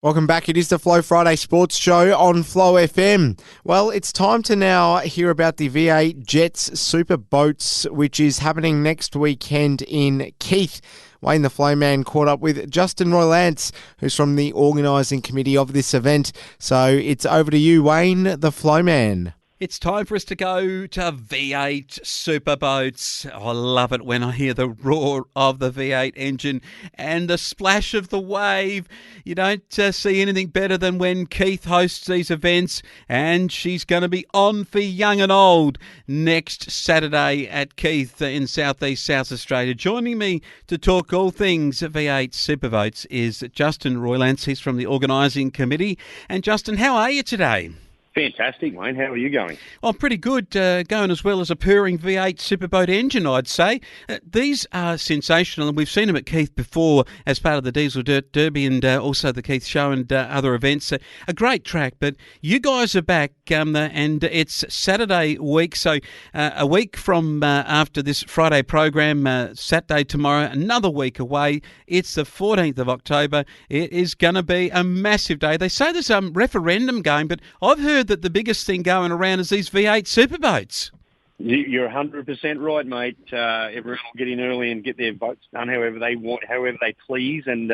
Welcome back. It is the Flow Friday Sports Show on Flow FM. Well, it's time to now hear about the V8 Jets Super Boats, which is happening next weekend in Keith. Wayne the Flow Man caught up with Justin Roylance, who's from the organising committee of this event. So it's over to you, Wayne the Flow Man. It's time for us to go to V8 Superboats. I love it when I hear the roar of the V8 engine and the splash of the wave. You don't see anything better than when Keith hosts these events, and she's going to be on for young and old next Saturday at Keith in southeast South Australia. Joining me to talk all things V8 Superboats is Justin Roylance. He's from the organising committee. And Justin, how are you today? Fantastic, Wayne. How are you going? Oh, pretty good. Going as well as a purring V8 superboat engine, I'd say. These are sensational, and we've seen them at Keith before as part of the Diesel Dirt Derby and also the Keith Show and other events. A great track, but you guys are back, and it's Saturday week, so a week from after this Friday program, Saturday tomorrow, another week away. It's the 14th of October. It is going to be a massive day. They say there's a referendum going, but I've heard that the biggest thing going around is these V8 superboats. You're 100% right, mate. Everyone will get in early and get their votes done however they want, however they please, and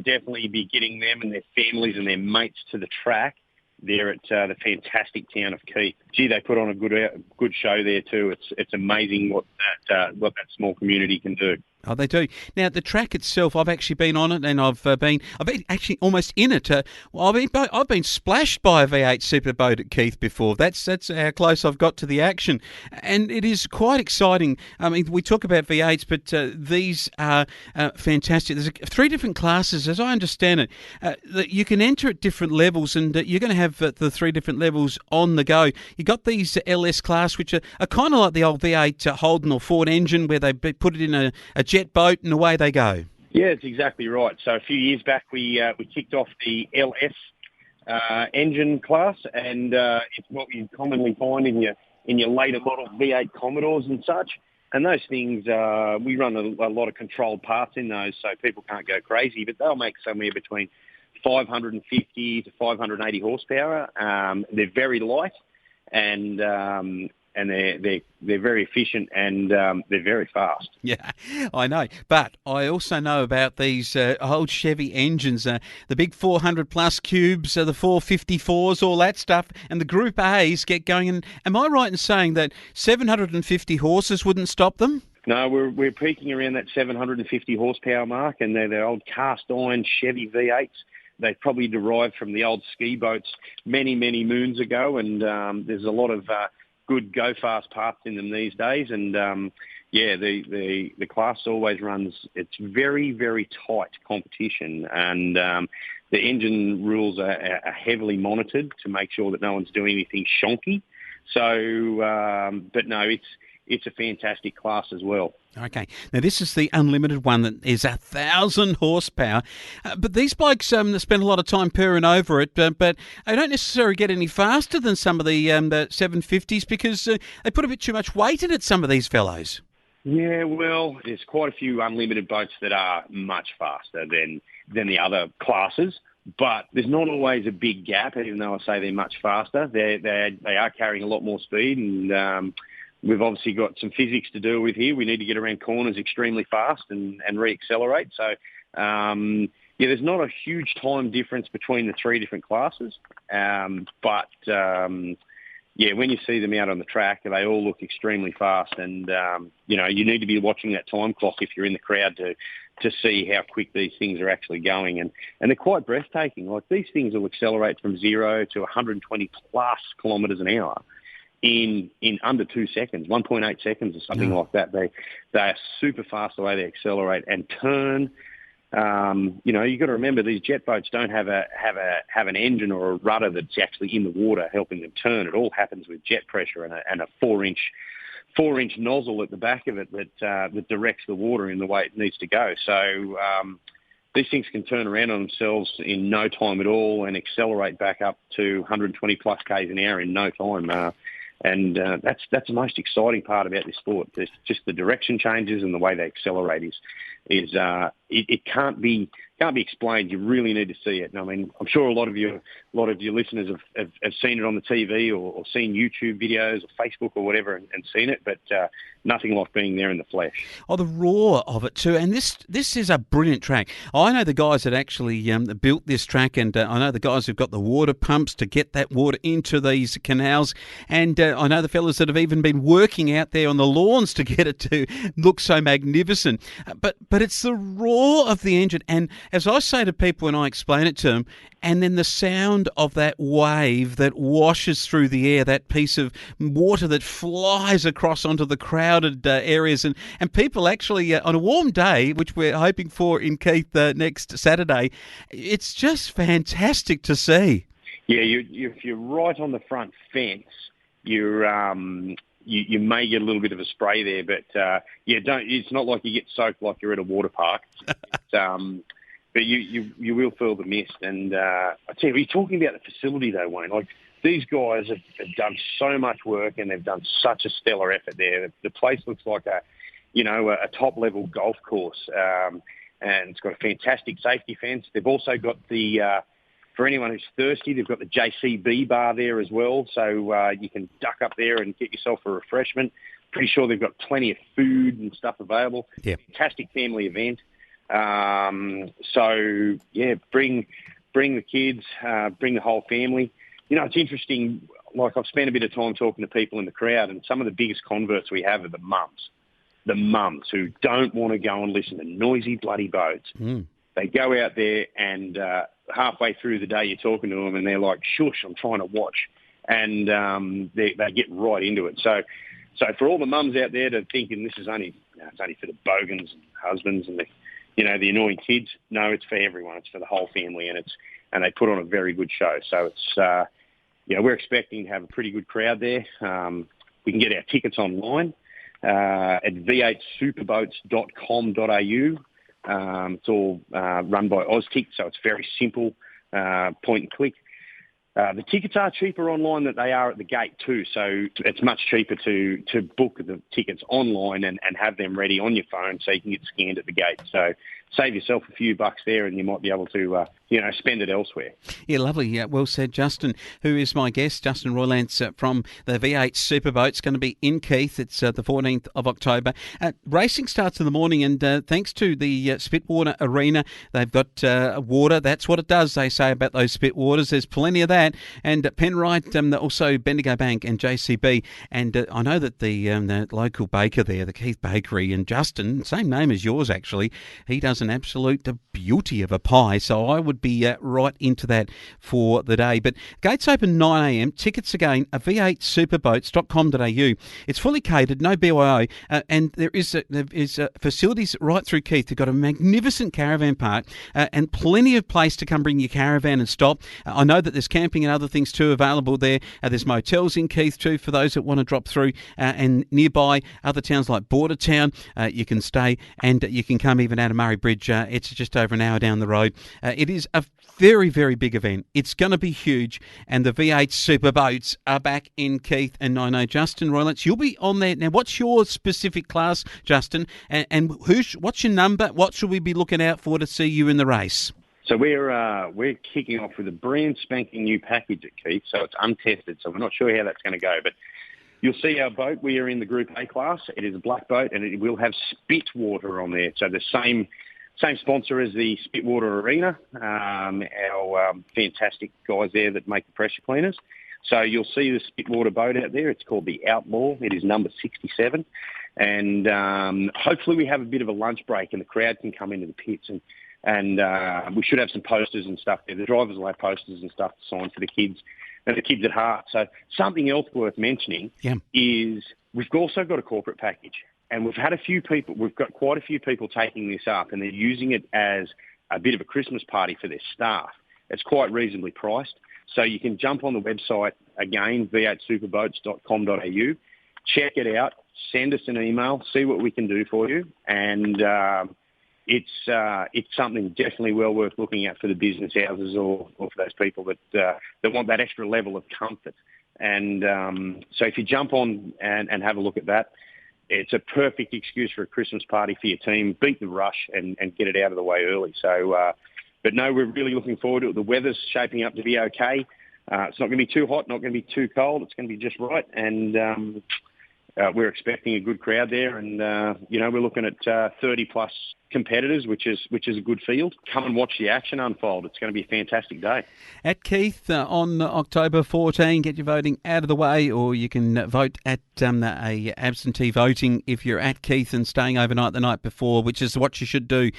definitely be getting them and their families and their mates to the track there at the fantastic town of Keith. Gee, they put on a good show there too. It's amazing what that small community can do. Oh, they do. Now, the track itself, I've actually been on it, and I've been actually almost in it. I've been splashed by a V8 superboat at Keith before. That's how close I've got to the action, and it is quite exciting. I mean, we talk about V8s, but these are fantastic. There's three different classes, as I understand it, that you can enter at different levels, and you're going to have the three different levels on the go. You got these LS class, which are kind of like the old V8 Holden or Ford engine, where they put it in a jet boat and away they go. Yeah, it's exactly right. So a few years back, we kicked off the LS engine class, and it's what you commonly find in your later model V8 Commodores and such. And those things, we run a lot of controlled parts in those, so people can't go crazy, but they'll make somewhere between 550 to 580 horsepower. They're very light, and they're very efficient, and they're very fast. Yeah, I know. But I also know about these old Chevy engines, the big 400-plus cubes, the 454s, all that stuff, and the Group A's get going. And am I right in saying that 750 horses wouldn't stop them? No, we're peaking around that 750 horsepower mark, and they're the old cast-iron Chevy V8s. They probably derived from the old ski boats many, many moons ago, and there's a lot of good go-fast parts in them these days. And, the class always runs, it's very, very tight competition, and the engine rules are heavily monitored to make sure that no one's doing anything shonky. So, but no, it's a fantastic class as well. Okay. Now, this is the unlimited one that is 1,000 horsepower. But these bikes spend a lot of time purring over it, but they don't necessarily get any faster than some of the 750s because they put a bit too much weight in it, some of these fellows. Yeah, well, there's quite a few unlimited boats that are much faster than the other classes, but there's not always a big gap, even though I say they're much faster. They are carrying a lot more speed, and we've obviously got some physics to deal with here. We need to get around corners extremely fast and re-accelerate. So, there's not a huge time difference between the three different classes, but when you see them out on the track, they all look extremely fast, and you need to be watching that time clock if you're in the crowd to see how quick these things are actually going, and they're quite breathtaking. Like, these things will accelerate from 0 to 120 plus kilometres an hour in under 2 seconds, 1.8 seconds or something like that. They are super fast the way they accelerate and turn. You've got to remember, these jet boats don't have an engine or a rudder that's actually in the water helping them turn. It all happens with jet pressure and a 4-inch nozzle at the back of it that directs the water in the way it needs to go. So these things can turn around on themselves in no time at all and accelerate back up to 120 plus k's an hour in no time. That's the most exciting part about this sport. It's just the direction changes and the way they accelerate it can't be explained. You really need to see it. And I mean, I'm sure a lot of your listeners have seen it on the TV or seen YouTube videos or Facebook or whatever and seen it, but nothing like being there in the flesh. Oh, the roar of it too. And this is a brilliant track. I know the guys that actually built this track, and I know the guys who've got the water pumps to get that water into these canals. And I know the fellas that have even been working out there on the lawns to get it to look so magnificent. But it's the roar of the engine. And as I say to people when I explain it to them, and then the sound of that wave that washes through the air, that piece of water that flies across onto the crowded areas. And people actually, on a warm day, which we're hoping for in Keith next Saturday, it's just fantastic to see. Yeah, if you're right on the front fence, you may get a little bit of a spray there, but it's not like you get soaked like you're at a water park. But you will feel the mist. And I tell you, you're talking about the facility though, Wayne. Like, these guys have done so much work and they've done such a stellar effort there. The place looks like a top level golf course, and it's got a fantastic safety fence. They've also got for anyone who's thirsty, they've got the JCB bar there as well, so you can duck up there and get yourself a refreshment. Pretty sure they've got plenty of food and stuff available. Yeah. Fantastic family event. So yeah, bring the kids, bring the whole family. You know, it's interesting. Like, I've spent a bit of time talking to people in the crowd, and some of the biggest converts we have are the mums who don't want to go and listen to noisy bloody boats. They go out there and halfway through the day you're talking to them and they're like, shush, I'm trying to watch. And they get right into it. So for all the mums out there that are thinking this is only for the bogans and husbands and the annoying kids, no, it's for everyone. It's for the whole family, and they put on a very good show. So it's we're expecting to have a pretty good crowd there. We can get our tickets online at v8superboats.com.au. It's all run by Austick, so it's very simple, point and click. The tickets are cheaper online than they are at the gate too, so it's much cheaper to book the tickets online and have them ready on your phone so you can get scanned at the gate. So save yourself a few bucks there and you might be able to spend it elsewhere. Yeah, lovely. Yeah, well said. Justin, who is my guest, Justin Roylance from the V8 Superboats, going to be in Keith. It's the 14th of October. Racing starts in the morning, and thanks to the Spitwater Arena, they've got water. That's what it does, they say, about those Spitwaters. There's plenty of that. And Penrite, also Bendigo Bank and JCB. And I know that the local baker there, the Keith Bakery, and Justin, same name as yours actually, he does an absolute beauty of a pie. So I would be right into that for the day. But gates open 9 a.m. Tickets again are v8superboats.com.au. It's fully catered, no BYO, and there is facilities right through Keith. They've got a magnificent caravan park and plenty of place to come bring your caravan and stop. I know that there's camping and other things too available there. There's motels in Keith too for those that want to drop through, and nearby other towns like Bordertown, you can stay, and you can come even out of Murray Bridge. It's just over an hour down the road. It is a very, very big event. It's going to be huge, and the V8 Superboats are back in Keith, and I know Justin Roylance, you'll be on there. Now, what's your specific class, Justin, and what's your number? What should we be looking out for to see you in the race? So we're kicking off with a brand spanking new package at Keith, so it's untested, so we're not sure how that's going to go, but you'll see our boat. We are in the Group A class. It is a black boat, and it will have Spitwater on there, so the same sponsor as the Spitwater Arena, our fantastic guys there that make the pressure cleaners. So you'll see the Spitwater boat out there. It's called the Outlaw. It is number 67. And hopefully we have a bit of a lunch break and the crowd can come into the pits. And we should have some posters and stuff there. The drivers will have posters and stuff to sign for the kids and the kids at heart. So something else worth mentioning is we've also got a corporate package. And we've got quite a few people taking this up, and they're using it as a bit of a Christmas party for their staff. It's quite reasonably priced. So you can jump on the website, again, v8superboats.com.au, check it out, send us an email, see what we can do for you. And it's something definitely well worth looking at for the business houses or for those people that want that extra level of comfort. And so if you jump on and have a look at that, it's a perfect excuse for a Christmas party for your team. Beat the rush and get it out of the way early. So, but no, we're really looking forward to it. The weather's shaping up to be okay. It's not going to be too hot, not going to be too cold. It's going to be just right. And we're expecting a good crowd there. And, we're looking at 30-plus competitors, which is a good field. Come and watch the action unfold. It's going to be a fantastic day. At Keith on October 14, get your voting out of the way, or you can vote at a absentee voting if you're at Keith and staying overnight the night before, which is what you should do.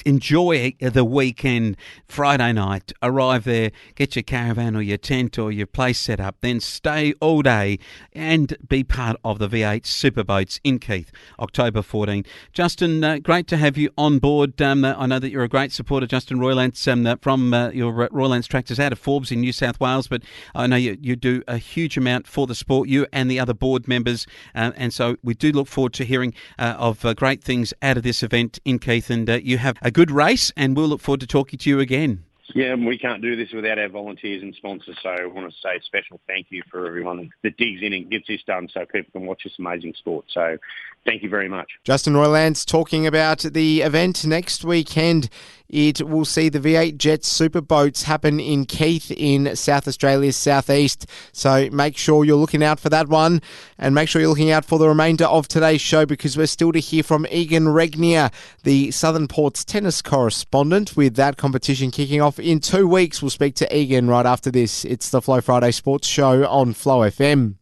Enjoy the weekend. Friday night, arrive there, get your caravan or your tent or your place set up, then stay all day and be part of the V8 Superboats in Keith, October 14. Justin, great to have you on board. I know that you're a great supporter, Justin Roylance, from your Roylance tractors out of Forbes in New South Wales, but I know you do a huge amount for the sport, you and the other board members, and so we do look forward to hearing of great things out of this event in Keith, and you have a good race, and we'll look forward to talking to you again. Yeah, we can't do this without our volunteers and sponsors, so I want to say a special thank you for everyone that digs in and gets this done so people can watch this amazing sport. So thank you very much. Justin Roylance talking about the event next weekend. It will see the V8 Jets Superboats happen in Keith in South Australia's southeast. So make sure you're looking out for that one, and make sure you're looking out for the remainder of today's show, because we're still to hear from Egan Regnier, the Southern Ports tennis correspondent, with that competition kicking off in 2 weeks. We'll speak to Egan right after this. It's the Flow Friday Sports Show on Flow FM.